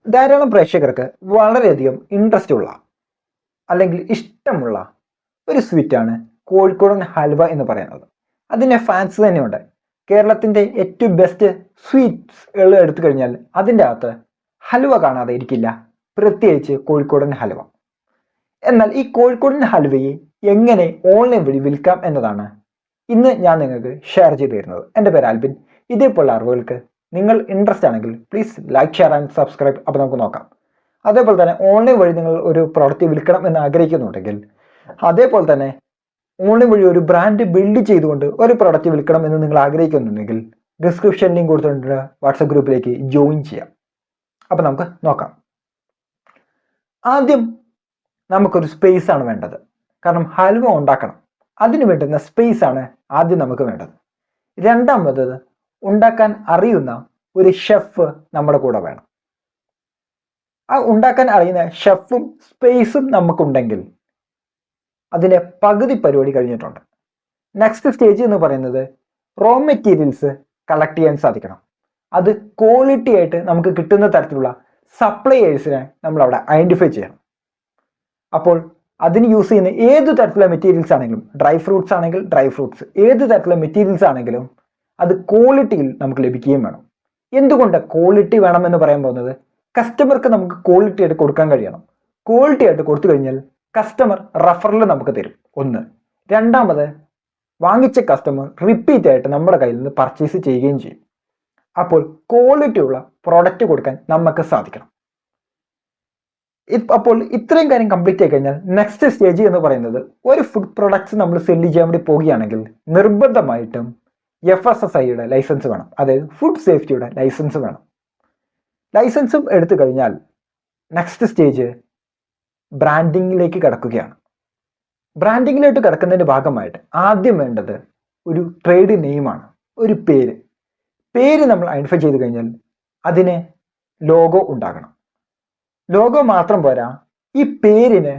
ധാരാളം പ്രേക്ഷകർക്ക് വളരെയധികം ഇൻട്രസ്റ്റ് ഉള്ള അല്ലെങ്കിൽ ഇഷ്ടമുള്ള ഒരു സ്വീറ്റാണ് കോഴിക്കോടൻ ഹൽവ എന്ന് പറയുന്നത്. അതിൻ്റെ ഫാൻസ് തന്നെയുണ്ട്. കേരളത്തിൻ്റെ ഏറ്റവും ബെസ്റ്റ് സ്വീറ്റ്സ് എടുത്തു കഴിഞ്ഞാൽ അതിൻ്റെ അകത്ത് ഹൽവ കാണാതെ ഇരിക്കില്ല, പ്രത്യേകിച്ച് കോഴിക്കോടൻ ഹൽവ. എന്നാൽ ഈ കോഴിക്കോടൻ ഹൽവയെ എങ്ങനെ ഓൺലൈൻ വഴി വിൽക്കാം എന്നതാണ് ഇന്ന് ഞാൻ നിങ്ങൾക്ക് ഷെയർ ചെയ്തു തരുന്നത്. എൻ്റെ പേര് ആൽബിൻ. ഇതേപോലുള്ള അറിവുകൾക്ക് നിങ്ങൾ ഇൻട്രസ്റ്റ് ആണെങ്കിൽ please like, share and subscribe. അപ്പോൾ നമുക്ക് നോക്കാം. അതേപോലെ തന്നെ ഓൺലൈൻ വഴി നിങ്ങൾ ഒരു പ്രോഡക്റ്റ് വിൽക്കണം എന്ന് ആഗ്രഹിക്കുന്നുണ്ടെങ്കിൽ, അതേപോലെ തന്നെ ഓൺലൈൻ വഴി ഒരു ബ്രാൻഡ് ബിൽഡ് ചെയ്തുകൊണ്ട് ഒരു പ്രോഡക്റ്റ് വിൽക്കണം എന്ന് നിങ്ങൾ ആഗ്രഹിക്കുന്നുണ്ടെങ്കിൽ ഡിസ്ക്രിപ്ഷൻ ലിങ്ക് കൊടുത്തിട്ടുണ്ട്, വാട്സപ്പ് ഗ്രൂപ്പിലേക്ക് ജോയിൻ ചെയ്യാം. അപ്പം നമുക്ക് നോക്കാം. ആദ്യം നമുക്കൊരു സ്പേസ് ആണ് വേണ്ടത്. കാരണം ഹൽവ ഉണ്ടാക്കണം, അതിന് വേണ്ടുന്ന സ്പേസ് ആണ് ആദ്യം നമുക്ക് വേണ്ടത്. രണ്ടാമത് ഉണ്ടാക്കാൻ അറിയുന്ന ഒരു ഷെഫ് നമ്മുടെ കൂടെ വേണം. ആ ഉണ്ടാക്കാൻ അറിയുന്ന ഷെഫും സ്പേസും നമുക്കുണ്ടെങ്കിൽ അതിൻ്റെ പകുതി പരിപാടി കഴിഞ്ഞിട്ടുണ്ട്. നെക്സ്റ്റ് സ്റ്റേജ് എന്ന് പറയുന്നത് റോ മെറ്റീരിയൽസ് കളക്ട് ചെയ്യാൻ സാധിക്കണം. അത് ക്വാളിറ്റി ആയിട്ട് നമുക്ക് കിട്ടുന്ന തരത്തിലുള്ള സപ്ലയേഴ്സിനെ നമ്മൾ അവിടെ ഐഡൻറ്റിഫൈ ചെയ്യണം. അപ്പോൾ അതിന് യൂസ് ചെയ്യുന്ന ഏത് തരത്തിലുള്ള മെറ്റീരിയൽസ് ആണെങ്കിലും, ഡ്രൈ ഫ്രൂട്ട്സ് ആണെങ്കിൽ ഡ്രൈ ഫ്രൂട്ട്സ്, ഏത് തരത്തിലുള്ള മെറ്റീരിയൽസ് ആണെങ്കിലും അത് ക്വാളിറ്റിയിൽ നമുക്ക് ലഭിക്കുകയും വേണം. എന്തുകൊണ്ട് ക്വാളിറ്റി വേണമെന്ന് പറയാൻ പോകുന്നത്, കസ്റ്റമർക്ക് നമുക്ക് ക്വാളിറ്റി ആയിട്ട് കൊടുക്കാൻ കഴിയണം. ക്വാളിറ്റി ആയിട്ട് കൊടുത്തു കഴിഞ്ഞാൽ കസ്റ്റമർ റഫറൽ നമുക്ക് തരും, ഒന്ന്. രണ്ടാമത് വാങ്ങിച്ച കസ്റ്റമർ റിപ്പീറ്റ് ആയിട്ട് നമ്മുടെ കയ്യിൽ നിന്ന് പർച്ചേസ് ചെയ്യുകയും ചെയ്യും. അപ്പോൾ ക്വാളിറ്റിയുള്ള പ്രോഡക്റ്റ് കൊടുക്കാൻ നമുക്ക് സാധിക്കണം. അപ്പോൾ ഇത്രയും കാര്യം കംപ്ലീറ്റ് ആയി കഴിഞ്ഞാൽ നെക്സ്റ്റ് സ്റ്റേജ് എന്ന് പറയുന്നത്, ഒരു ഫുഡ് പ്രൊഡക്ട്സ് നമ്മൾ സെല്ല് ചെയ്യാൻ വേണ്ടി പോവുകയാണെങ്കിൽ നിർബന്ധമായിട്ടും FSSAIയുടെ ലൈസൻസ് വേണം, അതായത് ഫുഡ് സേഫ്റ്റിയുടെ ലൈസൻസ് വേണം. ലൈസൻസും എടുത്തു കഴിഞ്ഞാൽ നെക്സ്റ്റ് സ്റ്റേജ് ബ്രാൻഡിങ്ങിലേക്ക് കിടക്കുകയാണ്. ബ്രാൻഡിങ്ങിലോട്ട് കിടക്കുന്നതിൻ്റെ ഭാഗമായിട്ട് ആദ്യം വേണ്ടത് ഒരു ട്രേഡ് നെയിമാണ്, ഒരു പേര്. പേര് നമ്മൾ ഐഡൻറ്റിഫൈ ചെയ്ത് കഴിഞ്ഞാൽ അതിന് ലോഗോ ഉണ്ടാകണം. ലോഗോ മാത്രം പോരാ, ഈ പേരിന്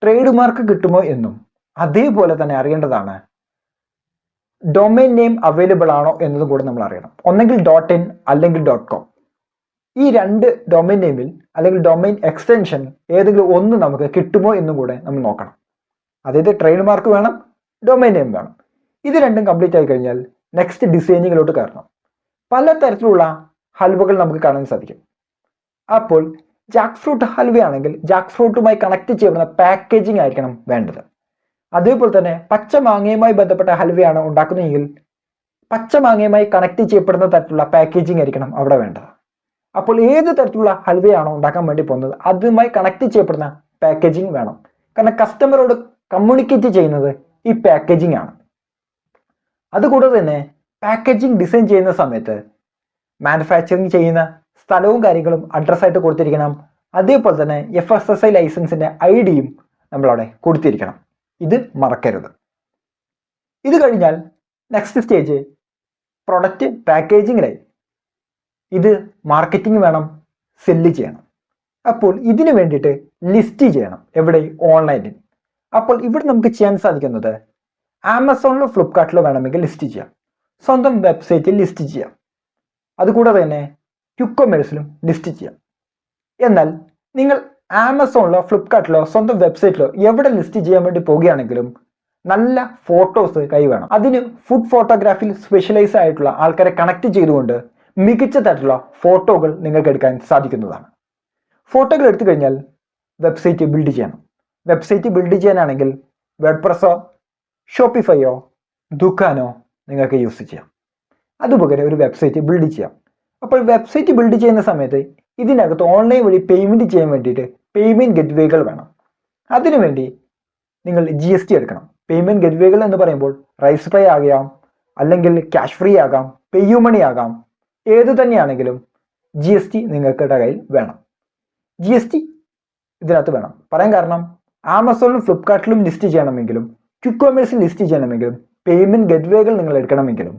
ട്രേഡ് മാർക്ക് കിട്ടുമോ എന്നും അതേപോലെ തന്നെ അറിയേണ്ടതാണ്. ഡൊമൈൻ നെയിം അവൈലബിൾ ആണോ എന്നതും കൂടെ നമ്മൾ അറിയണം. ഒന്നെങ്കിൽ .in അല്ലെങ്കിൽ .com. ഈ രണ്ട് ഡൊമൈൻ നെയിമിൽ അല്ലെങ്കിൽ ഡൊമൈൻ എക്സ്റ്റൻഷൻ ഏതെങ്കിലും ഒന്ന് നമുക്ക് കിട്ടുമോ എന്നും കൂടെ നമ്മൾ നോക്കണം. അതായത് ട്രേഡ് മാർക്ക് വേണം, ഡൊമൈൻ നെയിം വേണം. ഇത് രണ്ടും കംപ്ലീറ്റ് ആയി കഴിഞ്ഞാൽ നെക്സ്റ്റ് ഡിസൈനിങ്ങിലോട്ട് കയറണം. പല തരത്തിലുള്ള ഹൽവകൾ നമുക്ക് കാണാൻ സാധിക്കും. അപ്പോൾ ജാക്ക് ഫ്രൂട്ട് ഹൽവയാണെങ്കിൽ ജാക്ക് ഫ്രൂട്ടുമായി കണക്ട് ചെയ്യുന്ന പാക്കേജിംഗ് ആയിരിക്കണം വേണ്ടത്. അതേപോലെ തന്നെ പച്ചമാങ്ങയുമായി ബന്ധപ്പെട്ട ഹൽവയാണ് ഉണ്ടാക്കുന്നതെങ്കിൽ പച്ചമാങ്ങയുമായി കണക്ട് ചെയ്യപ്പെടുന്ന തരത്തിലുള്ള പാക്കേജിംഗ് ആയിരിക്കണം അവിടെ വേണ്ടത്. അപ്പോൾ ഏത് തരത്തിലുള്ള ഹൽവയാണോ ഉണ്ടാക്കാൻ വേണ്ടി പോകുന്നത് അതുമായി കണക്ട് ചെയ്യപ്പെടുന്ന പാക്കേജിംഗ് വേണം. കാരണം കസ്റ്റമറോട് കമ്മ്യൂണിക്കേറ്റ് ചെയ്യുന്നത് ഈ പാക്കേജിംഗ് ആണ്. അതുകൂടാതെ തന്നെ പാക്കേജിംഗ് ഡിസൈൻ ചെയ്യുന്ന സമയത്ത് മാനുഫാക്ചറിങ് ചെയ്യുന്ന സ്ഥലവും കാര്യങ്ങളും അഡ്രസ്സായിട്ട് കൊടുത്തിരിക്കണം. അതേപോലെ തന്നെ FSSAI ലൈസൻസിൻ്റെ ID-യും നമ്മളവിടെ കൊടുത്തിരിക്കണം. ഇത് മറക്കരുത്. ഇത് കഴിഞ്ഞാൽ നെക്സ്റ്റ് സ്റ്റേജ് പ്രൊഡക്റ്റ് പാക്കേജിങ്ങിലായി. ഇത് മാർക്കറ്റിംഗ് വേണം, സെല്ല് ചെയ്യണം. അപ്പോൾ ഇതിനു വേണ്ടിയിട്ട് ലിസ്റ്റ് ചെയ്യണം. എവിടെ? ഓൺലൈനിൽ. അപ്പോൾ ഇവിടെ നമുക്ക് ചെയ്യാൻ സാധിക്കുന്നത് ആമസോണിലോ ഫ്ലിപ്കാർട്ടിലോ വേണമെങ്കിൽ ലിസ്റ്റ് ചെയ്യാം, സ്വന്തം വെബ്സൈറ്റിൽ ലിസ്റ്റ് ചെയ്യാം, അതുകൂടാതെ തന്നെ ക്യുക്കോമേഴ്സിലും ലിസ്റ്റ് ചെയ്യാം. എന്നാൽ നിങ്ങൾ ആമസോണിലോ ഫ്ലിപ്കാർട്ടിലോ സ്വന്തം വെബ്സൈറ്റിലോ എവിടെ ലിസ്റ്റ് ചെയ്യാൻ വേണ്ടി പോവുകയാണെങ്കിലും നല്ല ഫോട്ടോസ് കൈ വേണം. അതിന് ഫുഡ് ഫോട്ടോഗ്രാഫിയിൽ സ്പെഷ്യലൈസ് ആയിട്ടുള്ള ആൾക്കാരെ കണക്ട് ചെയ്തുകൊണ്ട് മികച്ച തരത്തിലുള്ള ഫോട്ടോകൾ നിങ്ങൾക്ക് എടുക്കാൻ സാധിക്കുന്നതാണ്. ഫോട്ടോകൾ എടുത്തു കഴിഞ്ഞാൽ വെബ്സൈറ്റ് ബിൽഡ് ചെയ്യണം. വെബ്സൈറ്റ് ബിൽഡ് ചെയ്യാനാണെങ്കിൽ വേർഡ്പ്രസ്സോ ഷോപ്പിഫൈയോ ദുക്കാനോ നിങ്ങൾക്ക് യൂസ് ചെയ്യാം. അതുപകരം ഒരു വെബ്സൈറ്റ് ബിൽഡ് ചെയ്യാം. അപ്പോൾ വെബ്സൈറ്റ് ബിൽഡ് ചെയ്യുന്ന സമയത്ത് ഇതിനകത്ത് ഓൺലൈൻ വഴി പേയ്മെൻറ്റ് ചെയ്യാൻ വേണ്ടിയിട്ട് പേയ്മെൻറ്റ് ഗേറ്റ്വേകൾ വേണം. അതിനുവേണ്ടി നിങ്ങൾ GST എടുക്കണം. പേയ്മെൻറ്റ് ഗേറ്റ്വേകൾ എന്ന് പറയുമ്പോൾ റൈസ് പേ ആകാം, അല്ലെങ്കിൽ ക്യാഷ് ഫ്രീ ആകാം, പേയു മണി ആകാം, ഏത് തന്നെയാണെങ്കിലും GST നിങ്ങൾക്കുടെ കയ്യിൽ വേണം. GST ഇതിനകത്ത് വേണം. പറയാൻ കാരണം ആമസോണിലും ഫ്ലിപ്കാർട്ടിലും ലിസ്റ്റ് ചെയ്യണമെങ്കിലും ക്യുക്കോമേഴ്സിൽ ലിസ്റ്റ് ചെയ്യണമെങ്കിലും പേയ്മെൻറ്റ് ഗേറ്റ്വേകൾ നിങ്ങൾ എടുക്കണമെങ്കിലും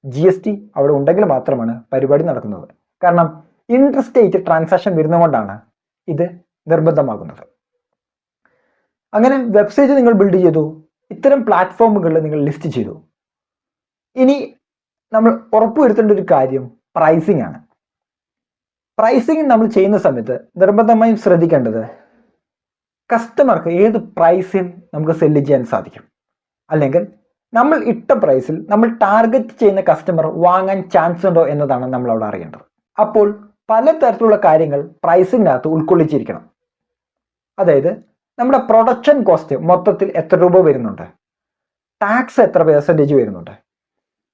GST അവിടെ ഉണ്ടെങ്കിൽ മാത്രമാണ് പരിപാടി നടക്കുന്നത്. കാരണം ഇൻട്രസ്റ്റേറ്റ് ട്രാൻസാക്ഷൻ വരുന്നതുകൊണ്ടാണ് ഇത് നിർബന്ധമാകുന്നത്. അങ്ങനെ വെബ്സൈറ്റ് നിങ്ങൾ ബിൽഡ് ചെയ്തു, ഇത്തരം പ്ലാറ്റ്ഫോമുകളിൽ നിങ്ങൾ ലിസ്റ്റ് ചെയ്തു. ഇനി നമ്മൾ ഉറപ്പുവരുത്തേണ്ട ഒരു കാര്യം പ്രൈസിംഗ് ആണ്. പ്രൈസിങ് നമ്മൾ ചെയ്യുന്ന സമയത്ത് നിർബന്ധമായും ശ്രദ്ധിക്കേണ്ടത് കസ്റ്റമർക്ക് ഏത് പ്രൈസിൽ നമുക്ക് സെല്ല് ചെയ്യാൻ സാധിക്കും, അല്ലെങ്കിൽ നമ്മൾ ഇട്ട പ്രൈസിൽ നമ്മൾ ടാർഗറ്റ് ചെയ്യുന്ന കസ്റ്റമർ വാങ്ങാൻ ചാൻസ് ഉണ്ടോ എന്നതാണ് നമ്മൾ അവിടെ അറിയേണ്ടത്. അപ്പോൾ പലതരത്തിലുള്ള കാര്യങ്ങൾ പ്രൈസിനകത്ത് ഉൾക്കൊള്ളിച്ചിരിക്കണം. അതായത് നമ്മുടെ പ്രൊഡക്ഷൻ കോസ്റ്റ് മൊത്തത്തിൽ എത്ര രൂപ വരുന്നുണ്ട്, ടാക്സ് എത്ര പെർസെൻറ്റേജ് വരുന്നുണ്ട്,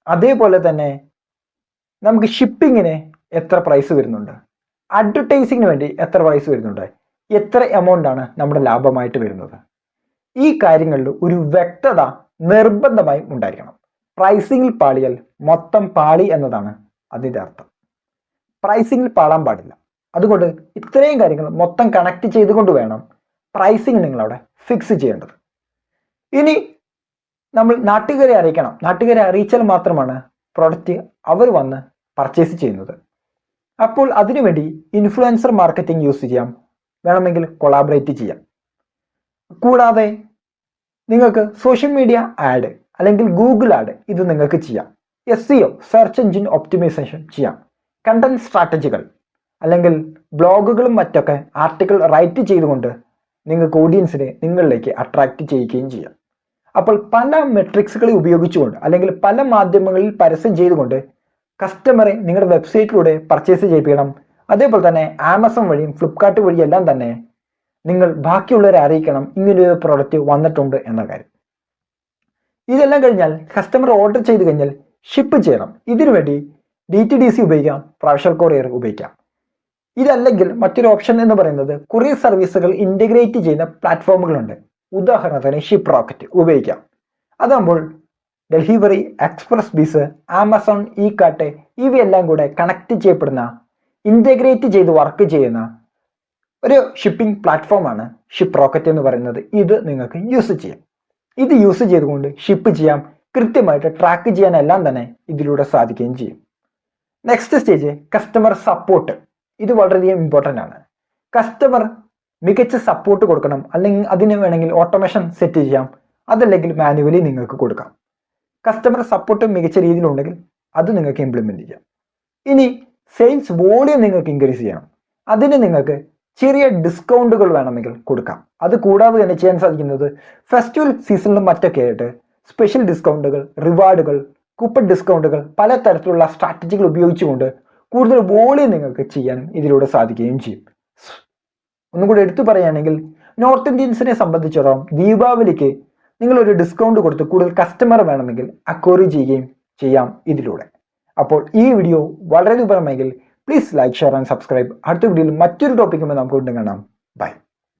അതേപോലെ തന്നെ നമുക്ക് ഷിപ്പിങ്ങിന് എത്ര പ്രൈസ് വരുന്നുണ്ട്, അഡ്വർടൈസിങ്ങിന് വേണ്ടി എത്ര പ്രൈസ് വരുന്നുണ്ട്, എത്ര എമൗണ്ട് ആണ് നമ്മുടെ ലാഭമായിട്ട് വരുന്നത്. ഈ കാര്യങ്ങളിൽ ഒരു വ്യക്തത നിർബന്ധമായും ഉണ്ടായിരിക്കണം. പ്രൈസിങ്ങിൽ പാളിയാൽ മൊത്തം പാളി എന്നതാണ് അതിൻ്റെ അർത്ഥം. പ്രൈസിങ്ങിൽ പാളാൻ പാടില്ല. അതുകൊണ്ട് ഇത്രയും കാര്യങ്ങൾ മൊത്തം കണക്ട് ചെയ്തുകൊണ്ട് വേണം പ്രൈസിങ് നിങ്ങളവിടെ ഫിക്സ് ചെയ്യേണ്ടത്. ഇനി നമ്മൾ നാട്ടുകാരെ അറിയിക്കണം. നാട്ടുകാരെ അറിയിച്ചാൽ മാത്രമാണ് പ്രൊഡക്റ്റ് അവർ വന്ന് പർച്ചേസ് ചെയ്യുന്നത്. അപ്പോൾ അതിനുവേണ്ടി ഇൻഫ്ലുവൻസർ മാർക്കറ്റിംഗ് യൂസ് ചെയ്യാം, വേണമെങ്കിൽ കൊളാബറേറ്റ് ചെയ്യാം. കൂടാതെ നിങ്ങൾക്ക് സോഷ്യൽ മീഡിയ ആഡ് അല്ലെങ്കിൽ ഗൂഗിൾ ആഡ് ഇത് നിങ്ങൾക്ക് ചെയ്യാം. SEO സെർച്ച് എഞ്ചിൻ ഒപ്റ്റിമൈസേഷൻ ചെയ്യാം. കണ്ടന്റ് സ്ട്രാറ്റജികൾ അല്ലെങ്കിൽ ബ്ലോഗുകളും മറ്റൊക്കെ ആർട്ടിക്കിൾ റൈറ്റ് ചെയ്തുകൊണ്ട് നിങ്ങൾക്ക് ഓഡിയൻസിനെ നിങ്ങളിലേക്ക് അട്രാക്റ്റ് ചെയ്യുകയും ചെയ്യാം. അപ്പോൾ പല മെട്രിക്സുകളെ ഉപയോഗിച്ചുകൊണ്ട് അല്ലെങ്കിൽ പല മാധ്യമങ്ങളിൽ പരസ്യം ചെയ്തുകൊണ്ട് കസ്റ്റമറെ നിങ്ങളുടെ വെബ്സൈറ്റിലൂടെ പർച്ചേസ് ചെയ്യിപ്പിക്കണം. അതേപോലെ തന്നെ ആമസോൺ വഴിയും ഫ്ലിപ്കാർട്ട് വഴിയും എല്ലാം തന്നെ നിങ്ങൾ ബാക്കിയുള്ളവരെ അറിയിക്കണം ഇങ്ങനൊരു പ്രോഡക്റ്റ് വന്നിട്ടുണ്ട് എന്ന കാര്യം. ഇതെല്ലാം കഴിഞ്ഞാൽ കസ്റ്റമർ ഓർഡർ ചെയ്ത് കഴിഞ്ഞാൽ ഷിപ്പ് ചെയ്യണം. ഇതിനുവേണ്ടി DTDC ഉപയോഗിക്കാം, പ്രൊഫഷണൽ കൊറിയർ ഉപയോഗിക്കാം. ഇതല്ലെങ്കിൽ മറ്റൊരു ഓപ്ഷൻ എന്ന് പറയുന്നത് കൊറിയർ സർവീസുകൾ ഇൻ്റഗ്രേറ്റ് ചെയ്യുന്ന പ്ലാറ്റ്ഫോമുകളുണ്ട്. ഉദാഹരണത്തിന് ഷിപ്പ് റോക്കറ്റ് ഉപയോഗിക്കാം. അതാകുമ്പോൾ ഡെലിവറി, എക്സ്പ്രസ് ബീസ്, ആമസോൺ, ഇ-കാർട്ട് ഇവയെല്ലാം കൂടെ കണക്ട് ചെയ്യപ്പെടുന്ന ഇൻ്റഗ്രേറ്റ് ചെയ്ത് വർക്ക് ചെയ്യുന്ന ഒരു ഷിപ്പിംഗ് പ്ലാറ്റ്ഫോമാണ് ഷിപ്പ് റോക്കറ്റ് എന്ന് പറയുന്നത്. ഇത് നിങ്ങൾക്ക് യൂസ് ചെയ്യാം. ഇത് യൂസ് ചെയ്തുകൊണ്ട് ഷിപ്പ് ചെയ്യാം, കൃത്യമായിട്ട് ട്രാക്ക് ചെയ്യാനെല്ലാം തന്നെ ഇതിലൂടെ സാധിക്കുകയും ചെയ്യും. Next stage customer support. ഇത് വളരെയധികം ഇമ്പോർട്ടൻ്റ് ആണ്. കസ്റ്റമർ മികച്ച സപ്പോർട്ട് കൊടുക്കണം, അല്ലെങ്കിൽ അതിന് വേണമെങ്കിൽ ഓട്ടോമേഷൻ സെറ്റ് ചെയ്യാം, അതല്ലെങ്കിൽ മാനുവലി നിങ്ങൾക്ക് കൊടുക്കാം. കസ്റ്റമർ സപ്പോർട്ട് മികച്ച രീതിയിലുണ്ടെങ്കിൽ അത് നിങ്ങൾക്ക് ഇംപ്ലിമെൻറ്റ് ചെയ്യാം. ഇനി സെയിൽസ് വോളിയം നിങ്ങൾക്ക് ഇൻക്രീസ് ചെയ്യണം. അതിന് നിങ്ങൾക്ക് ചെറിയ ഡിസ്കൗണ്ടുകൾ വേണമെങ്കിൽ കൊടുക്കാം. അത് കൂടാതെ തന്നെ ചെയ്യാൻ സാധിക്കുന്നത് ഫെസ്റ്റിവൽ സീസണിലും മറ്റൊക്കെ ആയിട്ട് സ്പെഷ്യൽ ഡിസ്കൗണ്ടുകൾ, റിവാർഡുകൾ, കൂപ്പൺ ഡിസ്കൗണ്ടുകൾ, പലതരത്തിലുള്ള സ്ട്രാറ്റജികൾ ഉപയോഗിച്ചുകൊണ്ട് കൂടുതൽ വോളിയം നിങ്ങൾക്ക് ചെയ്യാനും ഇതിലൂടെ സാധിക്കുകയും ചെയ്യും. ഒന്നും കൂടി എടുത്തു പറയുകയാണെങ്കിൽ നോർത്ത് ഇന്ത്യൻസിനെ സംബന്ധിച്ചിടത്തോളം ദീപാവലിക്ക് നിങ്ങളൊരു ഡിസ്കൗണ്ട് കൊടുത്ത് കൂടുതൽ കസ്റ്റമർ വേണമെങ്കിൽ അക്വയർ ചെയ്യുകയും ചെയ്യാം ഇതിലൂടെ. അപ്പോൾ ഈ വീഡിയോ വളരെ ഉപകാരമെങ്കിൽ please like, share and subscribe. അടുത്ത വീഡിയോയിൽ മറ്റൊരു ടോപ്പിക്കുമായി നമുക്ക് വീണ്ടും കാണാം.